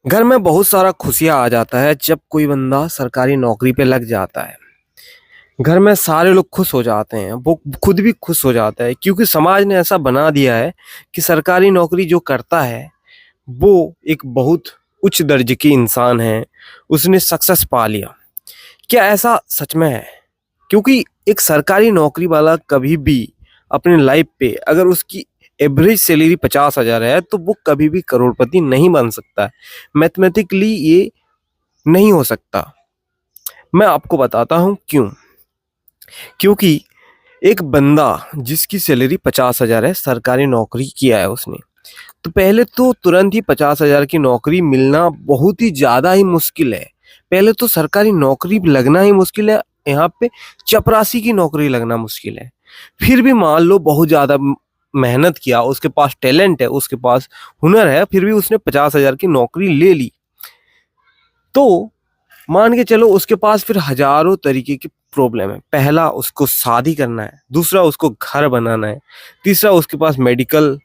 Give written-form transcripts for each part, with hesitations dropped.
घर में बहुत सारा खुशियाँ आ जाता है जब कोई बंदा सरकारी नौकरी पे लग जाता है। घर में सारे लोग खुश हो जाते हैं, वो खुद भी खुश हो जाता है क्योंकि समाज ने ऐसा बना दिया है कि सरकारी नौकरी जो करता है, वो एक बहुत उच्च दर्जे की इंसान है, उसने सक्सेस पा लिया। क्या ऐसा सच में है? क्योंकि एक सरकारी नौकरी वाला कभी भी अपने लाइफ पे अगर उसकी एवरेज सैलरी 50,000 है तो वो कभी भी करोड़पति नहीं बन सकता। मैथमेटिकली ये नहीं हो सकता। मैं आपको बताता हूँ क्यों। क्योंकि एक बंदा जिसकी सैलरी 50,000 है, सरकारी नौकरी किया है उसने, तो पहले तो तुरंत ही 50,000 की नौकरी मिलना बहुत ही ज़्यादा ही मुश्किल है। पहले तो सरकारी नौकरी लगना ही मुश्किल है, यहाँ पे चपरासी की नौकरी लगना मुश्किल है। फिर भी मान लो बहुत ज़्यादा मेहनत किया, उसके पास टैलेंट है, उसके पास हुनर है, फिर भी उसने 50,000 की नौकरी ले ली। तो मान के चलो उसके पास फिर हज़ारों तरीके की प्रॉब्लम है। पहला उसको शादी करना है, दूसरा उसको घर बनाना है, तीसरा उसके पास मेडिकल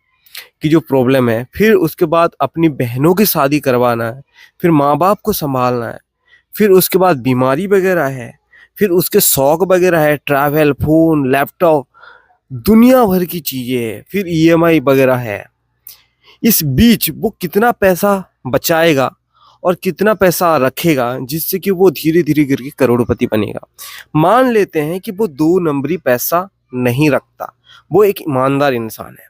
की जो प्रॉब्लम है, फिर उसके बाद अपनी बहनों की शादी करवाना है, फिर माँ-बाप को सँभालना है, फिर उसके बाद बीमारी वगैरह है, फिर उसके शौक वगैरह है, ट्रैवल, फ़ोन, लैपटॉप, दुनिया भर की चीज़ें हैं, फिर ईएमआई वगैरह है। इस बीच वो कितना पैसा बचाएगा और कितना पैसा रखेगा जिससे कि वो धीरे-धीरे करके करोड़पति बनेगा। मान लेते हैं कि वो 2 नंबरी पैसा नहीं रखता, वो एक ईमानदार इंसान है।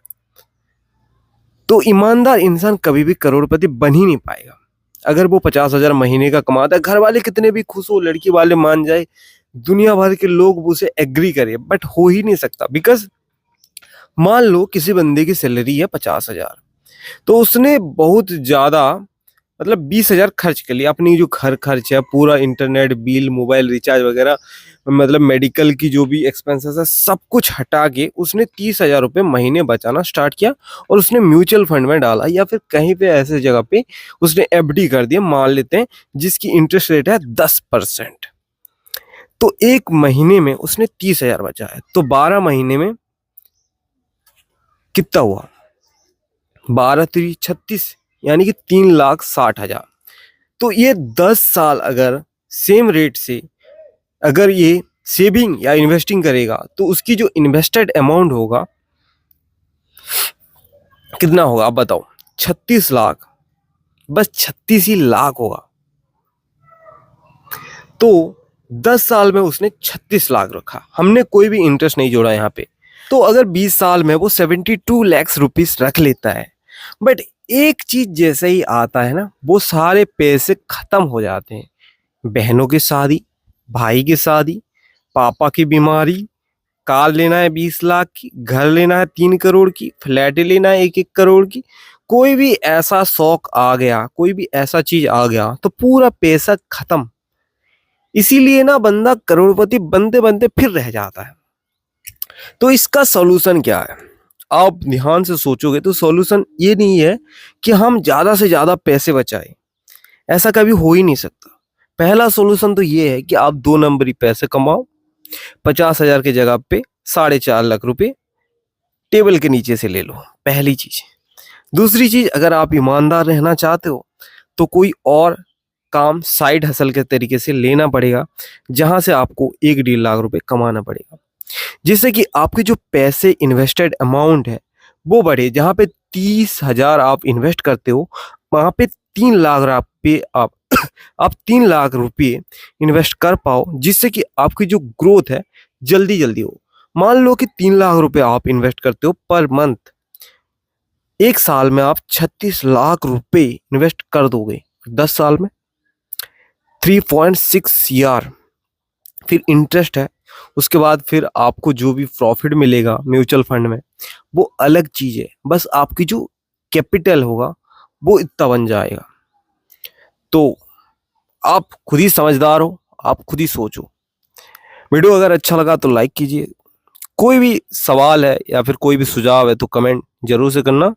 तो ईमानदार इंसान कभी भी करोड़पति बन ही नहीं पाएगा। अगर वो 50,000 महीने का कमाता है, घर वाले कितने भी खुश हो, लड़की वाले मान जाए, दुनिया भर के लोग उसे एग्री करें, बट हो ही नहीं सकता। बिकॉज़ मान लो किसी बंदे की सैलरी है 50,000, तो उसने बहुत ज़्यादा मतलब 20,000 खर्च कर लिया। अपनी जो घर खर्च है, पूरा इंटरनेट बिल, मोबाइल रिचार्ज वगैरह, मतलब मेडिकल की जो भी एक्सपेंसेस है, सब कुछ हटा के उसने 30,000 रुपये महीने बचाना स्टार्ट किया और उसने म्यूचुअल फंड में डाला या फिर कहीं पे ऐसे जगह पे उसने एफडी कर दिया, मान लेते हैं, जिसकी इंटरेस्ट रेट है 10%। तो एक महीने में उसने 30,000 बचाया, तो 12 महीने में कितना हुआ? 12 तिरी 36, यानी कि 3,60,000। तो ये 10 साल अगर सेम रेट से अगर ये सेविंग या इन्वेस्टिंग करेगा तो उसकी जो इन्वेस्टेड अमाउंट होगा कितना होगा आप बताओ? 36 लाख। बस 36 ही लाख होगा। तो 10 साल में उसने 36 लाख रखा, हमने कोई भी इंटरेस्ट नहीं जोड़ा यहाँ पे। तो अगर 20 साल में वो 72 लाख रुपीस रख लेता है, बट एक चीज जैसे ही आता है ना, वो सारे पैसे खत्म हो जाते हैं। बहनों की शादी, भाई की शादी, पापा की बीमारी, कार लेना है 20 लाख की, घर लेना है 3 करोड़ की, फ्लैट लेना है 1-1 करोड़ की। कोई भी ऐसा शौक आ गया, कोई भी ऐसा चीज आ गया तो पूरा पैसा खत्म। इसीलिए ना बंदा करोड़पति बनते बनते फिर रह जाता है। तो इसका सॉल्यूशन क्या है? आप ध्यान से सोचोगे तो सॉल्यूशन ये नहीं है कि हम ज्यादा से ज्यादा पैसे बचाएं। ऐसा कभी हो ही नहीं सकता। पहला सॉल्यूशन तो ये है कि आप 2 नंबरी पैसे कमाओ। 50,000 की जगह पे 4.5 लाख रुपए टेबल के नीचे से ले लो, पहली चीज। दूसरी चीज, अगर आप ईमानदार रहना चाहते हो तो कोई और काम साइड हसल के तरीके से लेना पड़ेगा, जहां से आपको 1-1.5 लाख रुपए कमाना पड़ेगा, जिससे कि आपके जो पैसे इन्वेस्टेड अमाउंट है वो बढ़े। जहां पे 30,000 आप इन्वेस्ट करते हो, वहां पे 3 लाख रुपये आप 3 लाख रुपये इन्वेस्ट कर पाओ, जिससे कि आपकी जो ग्रोथ है जल्दी जल्दी हो। मान लो कि 3 लाख रुपए आप इन्वेस्ट करते हो पर मंथ, एक साल में आप 36 लाख रुपए इन्वेस्ट कर दोगे। 10 साल में 3.6 ईयर, फिर इंटरेस्ट है, उसके बाद फिर आपको जो भी प्रॉफिट मिलेगा म्यूचुअल फंड में, वो अलग चीज है। बस आपकी जो कैपिटल होगा वो इतना बन जाएगा। तो आप खुद ही समझदार हो, आप खुद ही सोचो। वीडियो अगर अच्छा लगा तो लाइक कीजिए। कोई भी सवाल है या फिर कोई भी सुझाव है तो कमेंट जरूर से करना।